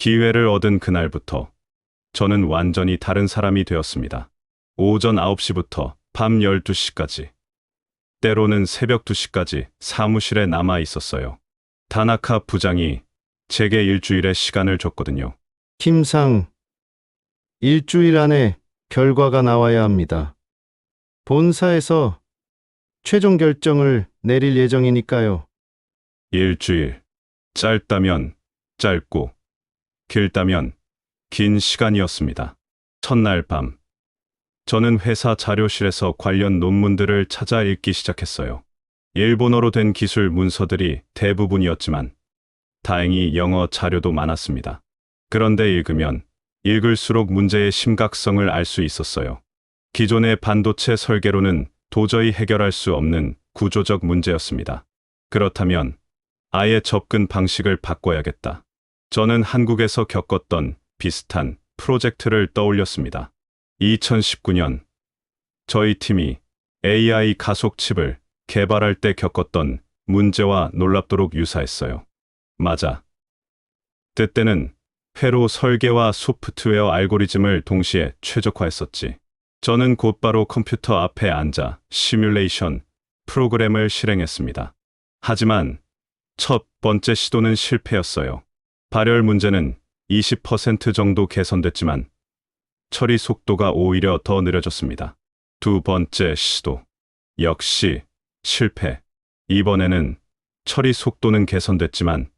기회를 얻은 그날부터 저는 완전히 다른 사람이 되었습니다. 오전 9시부터 밤 12시까지, 때로는 새벽 2시까지 사무실에 남아 있었어요. 다나카 부장이 제게 일주일의 시간을 줬거든요. 김상, 일주일 안에 결과가 나와야 합니다. 본사에서 최종 결정을 내릴 예정이니까요. 일주일. 짧다면 짧고 길다면 긴 시간이었습니다. 첫날 밤, 저는 회사 자료실에서 관련 논문들을 찾아 읽기 시작했어요. 일본어로 된 기술 문서들이 대부분이었지만 다행히 영어 자료도 많았습니다. 그런데 읽으면 읽을수록 문제의 심각성을 알 수 있었어요. 기존의 반도체 설계로는 도저히 해결할 수 없는 구조적 문제였습니다. 그렇다면 아예 접근 방식을 바꿔야겠다. 저는 한국에서 겪었던 비슷한 프로젝트를 떠올렸습니다. 2019년, 저희 팀이 AI 가속 칩을 개발할 때 겪었던 문제와 놀랍도록 유사했어요. 맞아. 그때는 회로 설계와 소프트웨어 알고리즘을 동시에 최적화했었지. 저는 곧바로 컴퓨터 앞에 앉아 시뮬레이션 프로그램을 실행했습니다. 하지만 첫 번째 시도는 실패였어요. 발열 문제는 20% 정도 개선됐지만 처리 속도가 오히려 더 느려졌습니다. 두 번째 시도, 역시 실패. 이번에는 처리 속도는 개선됐지만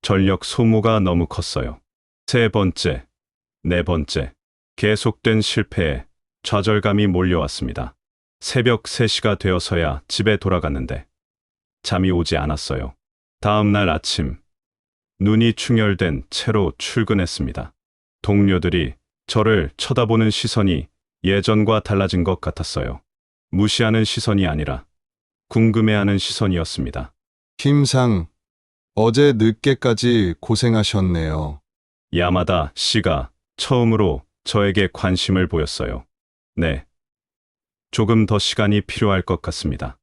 전력 소모가 너무 컸어요. 세 번째, 네 번째, 계속된 실패에 좌절감이 몰려왔습니다. 새벽 3시가 되어서야 집에 돌아갔는데 잠이 오지 않았어요. 다음 날 아침, 눈이 충혈된 채로 출근했습니다. 동료들이 저를 쳐다보는 시선이 예전과 달라진 것 같았어요. 무시하는 시선이 아니라 궁금해하는 시선이었습니다. 김상, 어제 늦게까지 고생하셨네요. 야마다 씨가 처음으로 저에게 관심을 보였어요. 네. 조금 더 시간이 필요할 것 같습니다.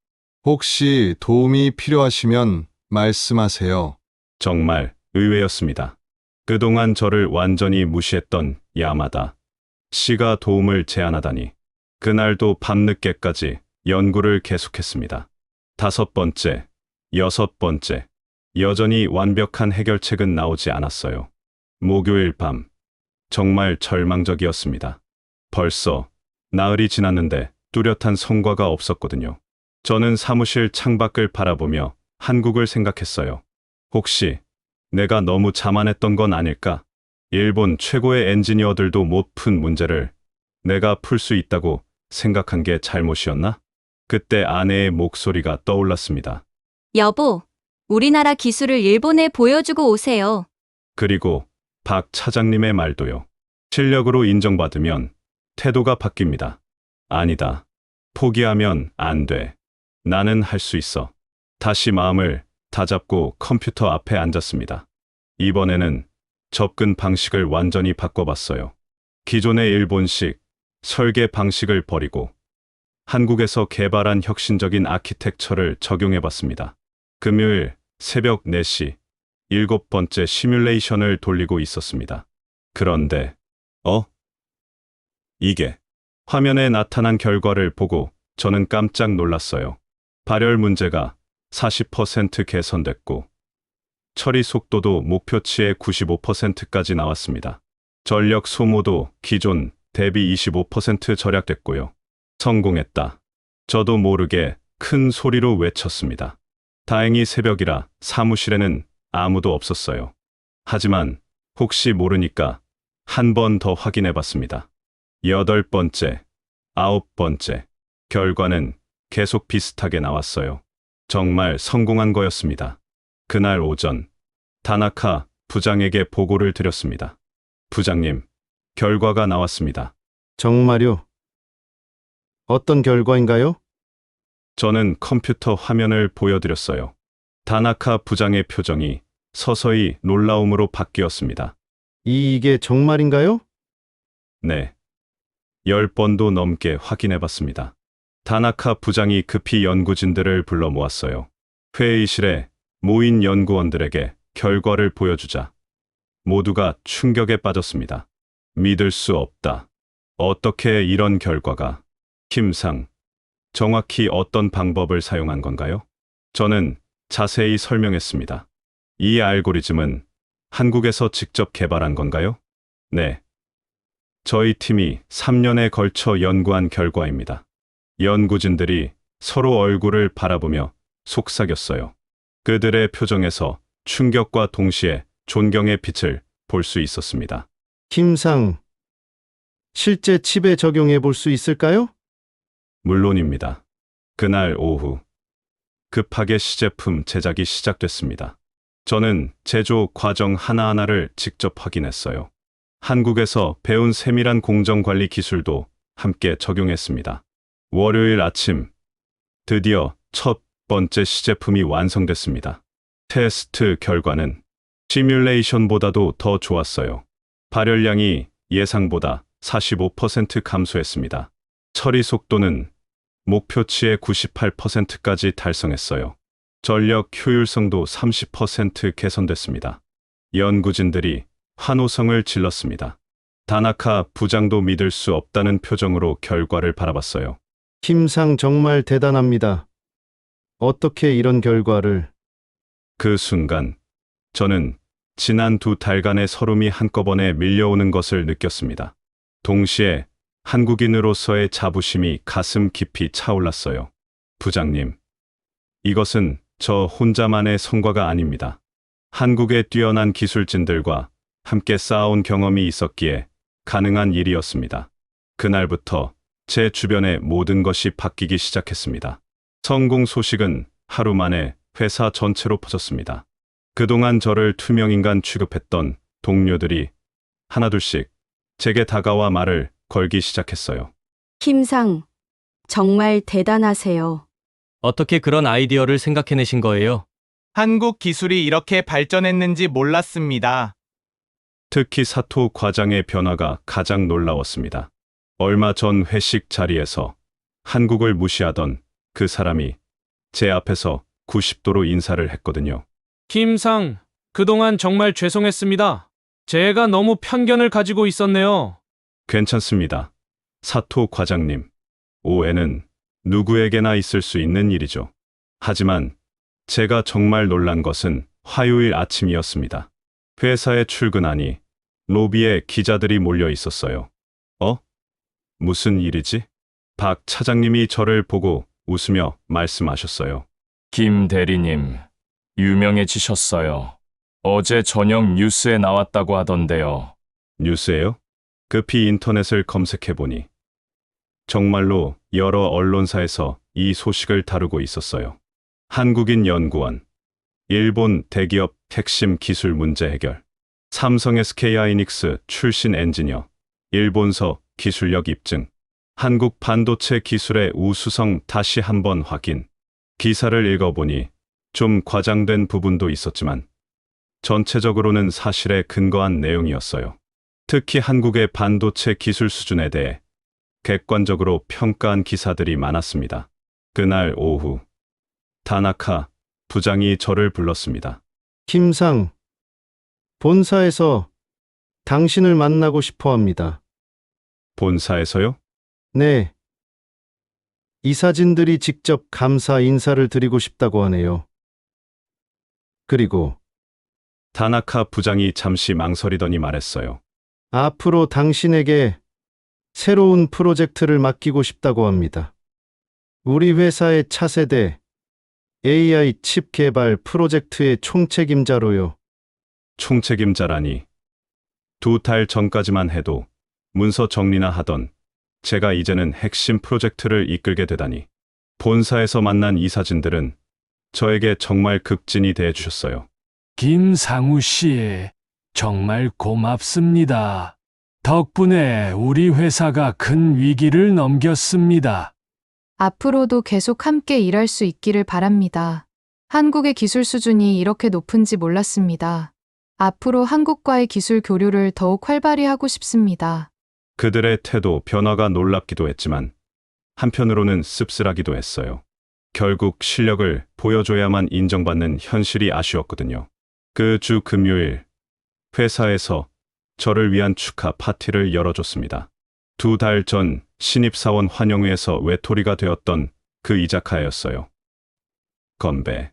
혹시 도움이 필요하시면 말씀하세요. 정말 의외였습니다. 그동안 저를 완전히 무시했던 야마다 씨가 도움을 제안하다니. 그날도 밤늦게까지 연구를 계속했습니다. 5번째, 6번째, 여전히 완벽한 해결책은 나오지 않았어요. 목요일 밤, 정말 절망적이었습니다. 벌써 나흘이 지났는데 뚜렷한 성과가 없었거든요. 저는 사무실 창밖을 바라보며 한국을 생각했어요. 혹시 내가 너무 자만했던 건 아닐까? 일본 최고의 엔지니어들도 못 푼 문제를 내가 풀 수 있다고 생각한 게 잘못이었나? 그때 아내의 목소리가 떠올랐습니다. 여보, 우리나라 기술을 일본에 보여주고 오세요. 그리고 박 차장님의 말도요. 실력으로 인정받으면 태도가 바뀝니다. 아니다. 포기하면 안 돼. 나는 할 수 있어. 다시 마음을 다잡고 컴퓨터 앞에 앉았습니다. 이번에는 접근 방식을 완전히 바꿔봤어요. 기존의 일본식 설계 방식을 버리고 한국에서 개발한 혁신적인 아키텍처를 적용해봤습니다. 금요일 새벽 4시 7번째 시뮬레이션을 돌리고 있었습니다. 그런데 이게 화면에 나타난 결과를 보고 저는 깜짝 놀랐어요. 발열 문제가 40% 개선됐고 처리 속도도 목표치의 95%까지 나왔습니다. 전력 소모도 기존 대비 25% 절약됐고요. 성공했다. 저도 모르게 큰 소리로 외쳤습니다. 다행히 새벽이라 사무실에는 아무도 없었어요. 하지만 혹시 모르니까 한 번 더 확인해 봤습니다. 8번째, 9번째, 결과는 계속 비슷하게 나왔어요. 정말 성공한 거였습니다. 그날 오전, 다나카 부장에게 보고를 드렸습니다. 부장님, 결과가 나왔습니다. 정말요? 어떤 결과인가요? 저는 컴퓨터 화면을 보여드렸어요. 다나카 부장의 표정이 서서히 놀라움으로 바뀌었습니다. 이게 정말인가요? 네. 10번도 넘게 확인해봤습니다. 다나카 부장이 급히 연구진들을 불러 모았어요. 회의실에 모인 연구원들에게 결과를 보여주자 모두가 충격에 빠졌습니다. 믿을 수 없다. 어떻게 이런 결과가? 김상, 정확히 어떤 방법을 사용한 건가요? 저는 자세히 설명했습니다. 이 알고리즘은 한국에서 직접 개발한 건가요? 네. 저희 팀이 3년에 걸쳐 연구한 결과입니다. 연구진들이 서로 얼굴을 바라보며 속삭였어요. 그들의 표정에서 충격과 동시에 존경의 빛을 볼 수 있었습니다. 김상, 실제 칩에 적용해 볼 수 있을까요? 물론입니다. 그날 오후 급하게 시제품 제작이 시작됐습니다. 저는 제조 과정 하나하나를 직접 확인했어요. 한국에서 배운 세밀한 공정 관리 기술도 함께 적용했습니다. 월요일 아침 드디어 첫 번째 시제품이 완성됐습니다. 테스트 결과는 시뮬레이션보다도 더 좋았어요. 발열량이 예상보다 45% 감소했습니다. 처리 속도는 목표치의 98%까지 달성했어요. 전력 효율성도 30% 개선됐습니다. 연구진들이 환호성을 질렀습니다. 다나카 부장도 믿을 수 없다는 표정으로 결과를 바라봤어요. 김상 정말 대단합니다. 어떻게 이런 결과를... 그 순간 저는 지난 2달간의 서름이 한꺼번에 밀려오는 것을 느꼈습니다. 동시에 한국인으로서의 자부심이 가슴 깊이 차올랐어요. 부장님, 이것은 저 혼자만의 성과가 아닙니다. 한국의 뛰어난 기술진들과 함께 쌓아온 경험이 있었기에 가능한 일이었습니다. 그날부터 제 주변의 모든 것이 바뀌기 시작했습니다. 성공 소식은 하루 만에 회사 전체로 퍼졌습니다. 그동안 저를 투명인간 취급했던 동료들이 하나둘씩 제게 다가와 말을 걸기 시작했어요. 김상, 정말 대단하세요. 어떻게 그런 아이디어를 생각해내신 거예요? 한국 기술이 이렇게 발전했는지 몰랐습니다. 특히 사토 과장의 변화가 가장 놀라웠습니다. 얼마 전 회식 자리에서 한국을 무시하던 그 사람이 제 앞에서 90도로 인사를 했거든요. 김상, 그동안 정말 죄송했습니다. 제가 너무 편견을 가지고 있었네요. 괜찮습니다. 사토 과장님. 오해는 누구에게나 있을 수 있는 일이죠. 하지만 제가 정말 놀란 것은 화요일 아침이었습니다. 회사에 출근하니 로비에 기자들이 몰려 있었어요. 무슨 일이지? 박 차장님이 저를 보고 웃으며 말씀하셨어요. 김 대리님, 유명해지셨어요. 어제 저녁 뉴스에 나왔다고 하던데요. 뉴스예요? 급히 인터넷을 검색해보니 정말로 여러 언론사에서 이 소식을 다루고 있었어요. 한국인 연구원, 일본 대기업 핵심 기술 문제 해결, 삼성 SK하이닉스 출신 엔지니어, 일본서 기술력 입증, 한국 반도체 기술의 우수성 다시 한번 확인. 기사를 읽어보니 좀 과장된 부분도 있었지만 전체적으로는 사실에 근거한 내용이었어요. 특히 한국의 반도체 기술 수준에 대해 객관적으로 평가한 기사들이 많았습니다. 그날 오후 다나카 부장이 저를 불렀습니다. 김상, 본사에서 당신을 만나고 싶어 합니다. 본사에서요? 네. 이사진들이 직접 감사 인사를 드리고 싶다고 하네요. 그리고 다나카 부장이 잠시 망설이더니 말했어요. 앞으로 당신에게 새로운 프로젝트를 맡기고 싶다고 합니다. 우리 회사의 차세대 AI 칩 개발 프로젝트의 총책임자로요. 총책임자라니. 2달 전까지만 해도 문서 정리나 하던 제가 이제는 핵심 프로젝트를 이끌게 되다니. 본사에서 만난 이사진들은 저에게 정말 극진히 대해주셨어요. 김상우 씨, 정말 고맙습니다. 덕분에 우리 회사가 큰 위기를 넘겼습니다. 앞으로도 계속 함께 일할 수 있기를 바랍니다. 한국의 기술 수준이 이렇게 높은지 몰랐습니다. 앞으로 한국과의 기술 교류를 더욱 활발히 하고 싶습니다. 그들의 태도 변화가 놀랍기도 했지만 한편으로는 씁쓸하기도 했어요. 결국 실력을 보여줘야만 인정받는 현실이 아쉬웠거든요. 그 주 금요일 회사에서 저를 위한 축하 파티를 열어줬습니다. 2달 전 신입사원 환영회에서 외톨이가 되었던 그 이자카야였어요. 건배.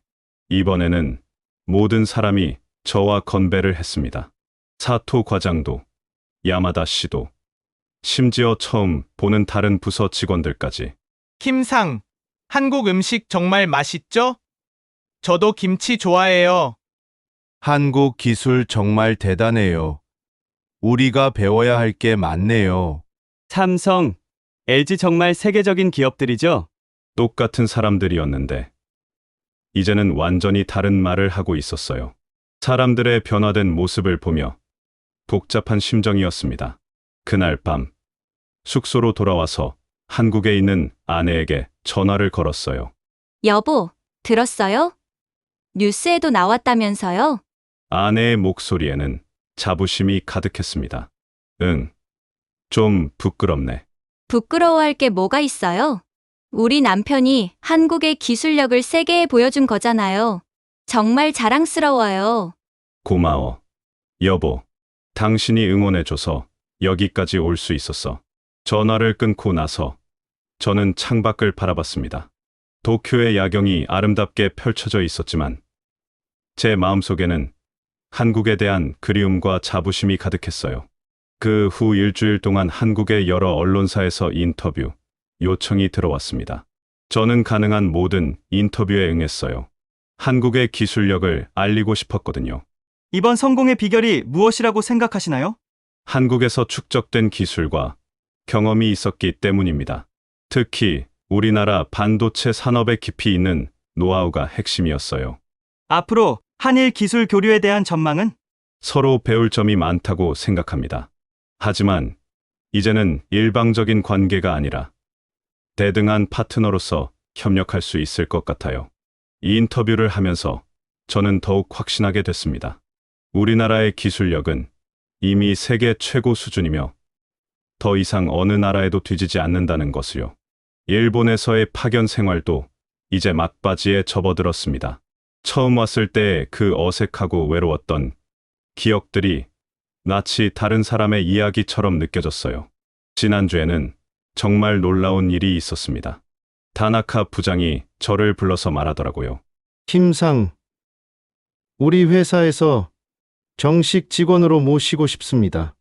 이번에는 모든 사람이 저와 건배를 했습니다. 사토 과장도, 야마다 씨도, 심지어 처음 보는 다른 부서 직원들까지. 김상, 한국 음식 정말 맛있죠? 저도 김치 좋아해요. 한국 기술 정말 대단해요. 우리가 배워야 할 게 많네요. 삼성, LG 정말 세계적인 기업들이죠? 똑같은 사람들이었는데 이제는 완전히 다른 말을 하고 있었어요. 사람들의 변화된 모습을 보며 복잡한 심정이었습니다. 그날 밤 숙소로 돌아와서 한국에 있는 아내에게 전화를 걸었어요. 여보, 들었어요? 뉴스에도 나왔다면서요? 아내의 목소리에는 자부심이 가득했습니다. 응, 좀 부끄럽네. 부끄러워할 게 뭐가 있어요? 우리 남편이 한국의 기술력을 세계에 보여준 거잖아요. 정말 자랑스러워요. 고마워. 여보, 당신이 응원해줘서 여기까지 올 수 있었어. 전화를 끊고 나서 저는 창밖을 바라봤습니다. 도쿄의 야경이 아름답게 펼쳐져 있었지만 제 마음속에는 한국에 대한 그리움과 자부심이 가득했어요. 그 후 일주일 동안 한국의 여러 언론사에서 인터뷰 요청이 들어왔습니다. 저는 가능한 모든 인터뷰에 응했어요. 한국의 기술력을 알리고 싶었거든요. 이번 성공의 비결이 무엇이라고 생각하시나요? 한국에서 축적된 기술과 경험이 있었기 때문입니다. 특히 우리나라 반도체 산업에 깊이 있는 노하우가 핵심이었어요. 앞으로 한일 기술 교류에 대한 전망은? 서로 배울 점이 많다고 생각합니다. 하지만 이제는 일방적인 관계가 아니라 대등한 파트너로서 협력할 수 있을 것 같아요. 이 인터뷰를 하면서 저는 더욱 확신하게 됐습니다. 우리나라의 기술력은 이미 세계 최고 수준이며 더 이상 어느 나라에도 뒤지지 않는다는 것을요. 일본에서의 파견 생활도 이제 막바지에 접어들었습니다. 처음 왔을 때의 그 어색하고 외로웠던 기억들이 마치 다른 사람의 이야기처럼 느껴졌어요. 지난주에는 정말 놀라운 일이 있었습니다. 다나카 부장이 저를 불러서 말하더라고요. 김상, 우리 회사에서 정식 직원으로 모시고 싶습니다.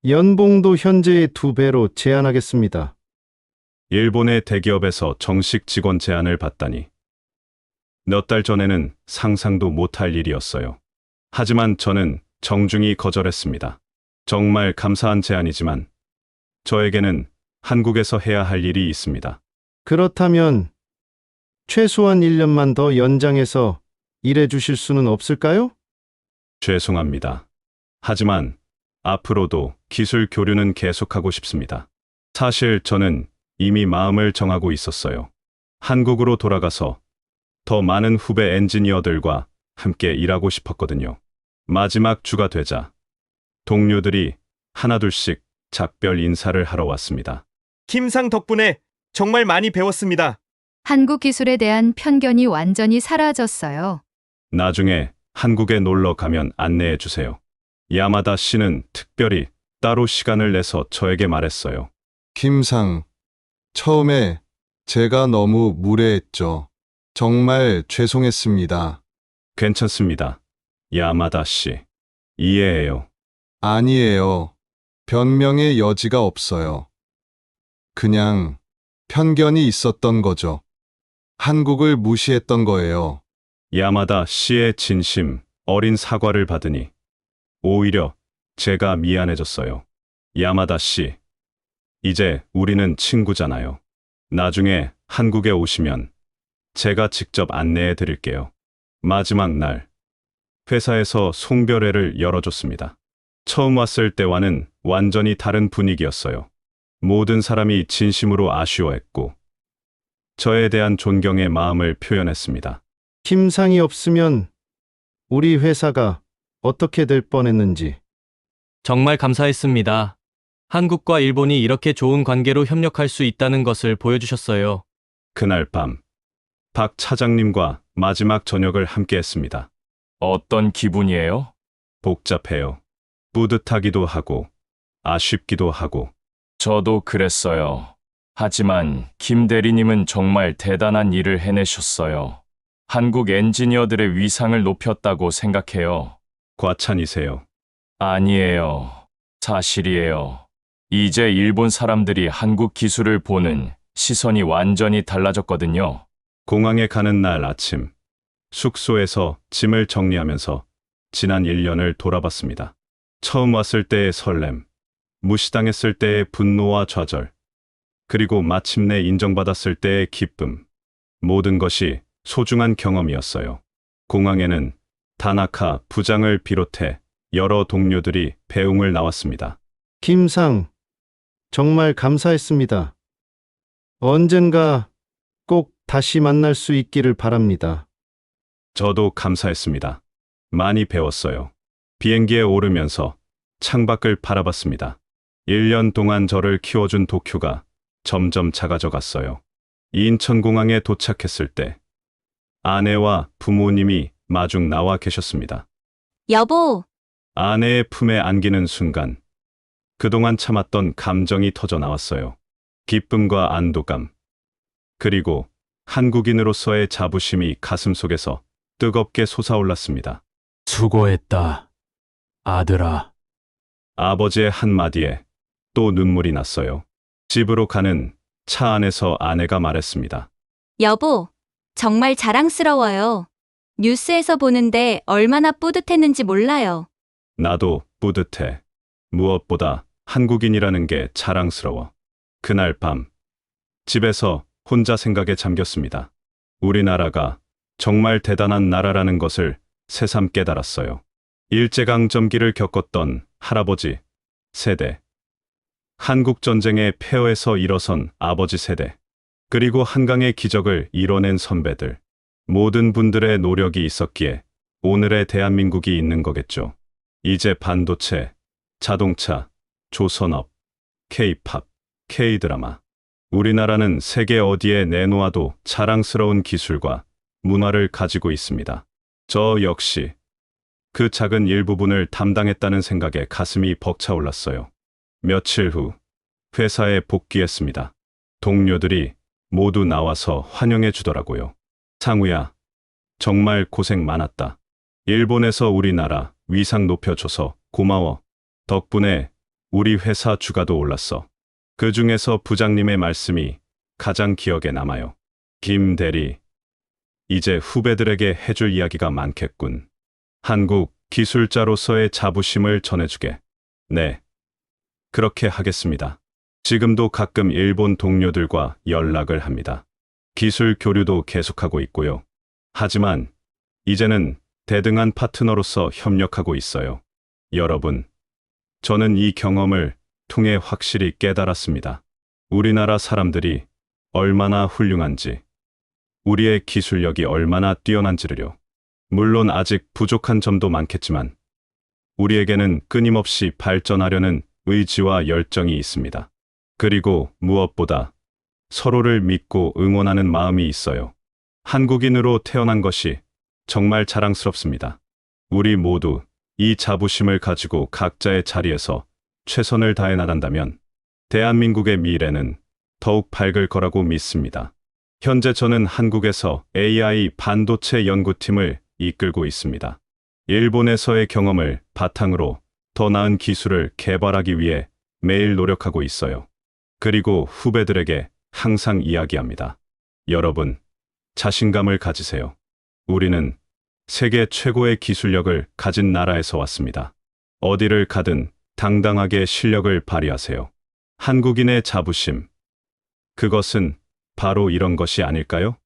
연봉도 현재의 2배로 제안하겠습니다. 일본의 대기업에서 정식 직원 제안을 받다니. 몇 달 전에는 상상도 못할 일이었어요. 하지만 저는 정중히 거절했습니다. 정말 감사한 제안이지만 저에게는 한국에서 해야 할 일이 있습니다. 그렇다면 최소한 1년만 더 연장해서 일해 주실 수는 없을까요? 죄송합니다. 하지만 앞으로도 기술 교류는 계속하고 싶습니다. 사실 저는 이미 마음을 정하고 있었어요. 한국으로 돌아가서 더 많은 후배 엔지니어들과 함께 일하고 싶었거든요. 마지막 주가 되자 동료들이 하나둘씩 작별 인사를 하러 왔습니다. 김상 덕분에 정말 많이 배웠습니다. 한국 기술에 대한 편견이 완전히 사라졌어요. 나중에 한국에 놀러 가면 안내해 주세요. 야마다 씨는 특별히 따로 시간을 내서 저에게 말했어요. 김상, 처음에 제가 너무 무례했죠. 정말 죄송했습니다. 괜찮습니다. 야마다 씨. 이해해요. 아니에요. 변명의 여지가 없어요. 그냥 편견이 있었던 거죠. 한국을 무시했던 거예요. 야마다 씨의 진심 어린 사과를 받으니 오히려 제가 미안해졌어요. 야마다 씨, 이제 우리는 친구잖아요. 나중에 한국에 오시면 제가 직접 안내해 드릴게요. 마지막 날, 회사에서 송별회를 열어줬습니다. 처음 왔을 때와는 완전히 다른 분위기였어요. 모든 사람이 진심으로 아쉬워했고, 저에 대한 존경의 마음을 표현했습니다. 김상이 없으면 우리 회사가 어떻게 될 뻔했는지. 정말 감사했습니다. 한국과 일본이 이렇게 좋은 관계로 협력할 수 있다는 것을 보여주셨어요. 그날 밤, 박 차장님과 마지막 저녁을 함께 했습니다. 어떤 기분이에요? 복잡해요. 뿌듯하기도 하고, 아쉽기도 하고. 저도 그랬어요. 하지만 김 대리님은 정말 대단한 일을 해내셨어요. 한국 엔지니어들의 위상을 높였다고 생각해요. 과찬이세요. 아니에요. 사실이에요. 이제 일본 사람들이 한국 기술을 보는 시선이 완전히 달라졌거든요. 공항에 가는 날 아침, 숙소에서 짐을 정리하면서 지난 1년을 돌아봤습니다. 처음 왔을 때의 설렘, 무시당했을 때의 분노와 좌절, 그리고 마침내 인정받았을 때의 기쁨. 모든 것이 소중한 경험이었어요. 공항에는 다나카 부장을 비롯해 여러 동료들이 배웅을 나왔습니다. 김상, 정말 감사했습니다. 언젠가 꼭 다시 만날 수 있기를 바랍니다. 저도 감사했습니다. 많이 배웠어요. 비행기에 오르면서 창밖을 바라봤습니다. 1년 동안 저를 키워준 도쿄가 점점 작아져 갔어요. 인천공항에 도착했을 때 아내와 부모님이 마중 나와 계셨습니다. 여보, 아내의 품에 안기는 순간 그동안 참았던 감정이 터져 나왔어요. 기쁨과 안도감, 그리고 한국인으로서의 자부심이 가슴속에서 뜨겁게 솟아올랐습니다. 수고했다, 아들아. 아버지의 한마디에 또 눈물이 났어요. 집으로 가는 차 안에서 아내가 말했습니다. 여보, 정말 자랑스러워요. 뉴스에서 보는데 얼마나 뿌듯했는지 몰라요. 나도 뿌듯해. 무엇보다 한국인이라는 게 자랑스러워. 그날 밤, 집에서 혼자 생각에 잠겼습니다. 우리나라가 정말 대단한 나라라는 것을 새삼 깨달았어요. 일제강점기를 겪었던 할아버지 세대, 한국전쟁의 폐허에서 일어선 아버지 세대, 그리고 한강의 기적을 이뤄낸 선배들. 모든 분들의 노력이 있었기에 오늘의 대한민국이 있는 거겠죠. 이제 반도체, 자동차, 조선업, K-팝, K-드라마. 우리나라는 세계 어디에 내놓아도 자랑스러운 기술과 문화를 가지고 있습니다. 저 역시 그 작은 일부분을 담당했다는 생각에 가슴이 벅차올랐어요. 며칠 후 회사에 복귀했습니다. 동료들이 모두 나와서 환영해 주더라고요. 상우야, 정말 고생 많았다. 일본에서 우리나라 위상 높여줘서 고마워. 덕분에 우리 회사 주가도 올랐어. 그 중에서 부장님의 말씀이 가장 기억에 남아요. 김 대리, 이제 후배들에게 해줄 이야기가 많겠군. 한국 기술자로서의 자부심을 전해주게. 네, 그렇게 하겠습니다. 지금도 가끔 일본 동료들과 연락을 합니다. 기술 교류도 계속하고 있고요. 하지만 이제는 대등한 파트너로서 협력하고 있어요. 여러분, 저는 이 경험을 통해 확실히 깨달았습니다. 우리나라 사람들이 얼마나 훌륭한지, 우리의 기술력이 얼마나 뛰어난지를요. 물론 아직 부족한 점도 많겠지만 우리에게는 끊임없이 발전하려는 의지와 열정이 있습니다. 그리고 무엇보다 서로를 믿고 응원하는 마음이 있어요. 한국인으로 태어난 것이 정말 자랑스럽습니다. 우리 모두 이 자부심을 가지고 각자의 자리에서 최선을 다해 나간다면 대한민국의 미래는 더욱 밝을 거라고 믿습니다. 현재 저는 한국에서 AI 반도체 연구팀을 이끌고 있습니다. 일본에서의 경험을 바탕으로 더 나은 기술을 개발하기 위해 매일 노력하고 있어요. 그리고 후배들에게 항상 이야기합니다. 여러분, 자신감을 가지세요. 우리는 세계 최고의 기술력을 가진 나라에서 왔습니다. 어디를 가든 당당하게 실력을 발휘하세요. 한국인의 자부심, 그것은 바로 이런 것이 아닐까요?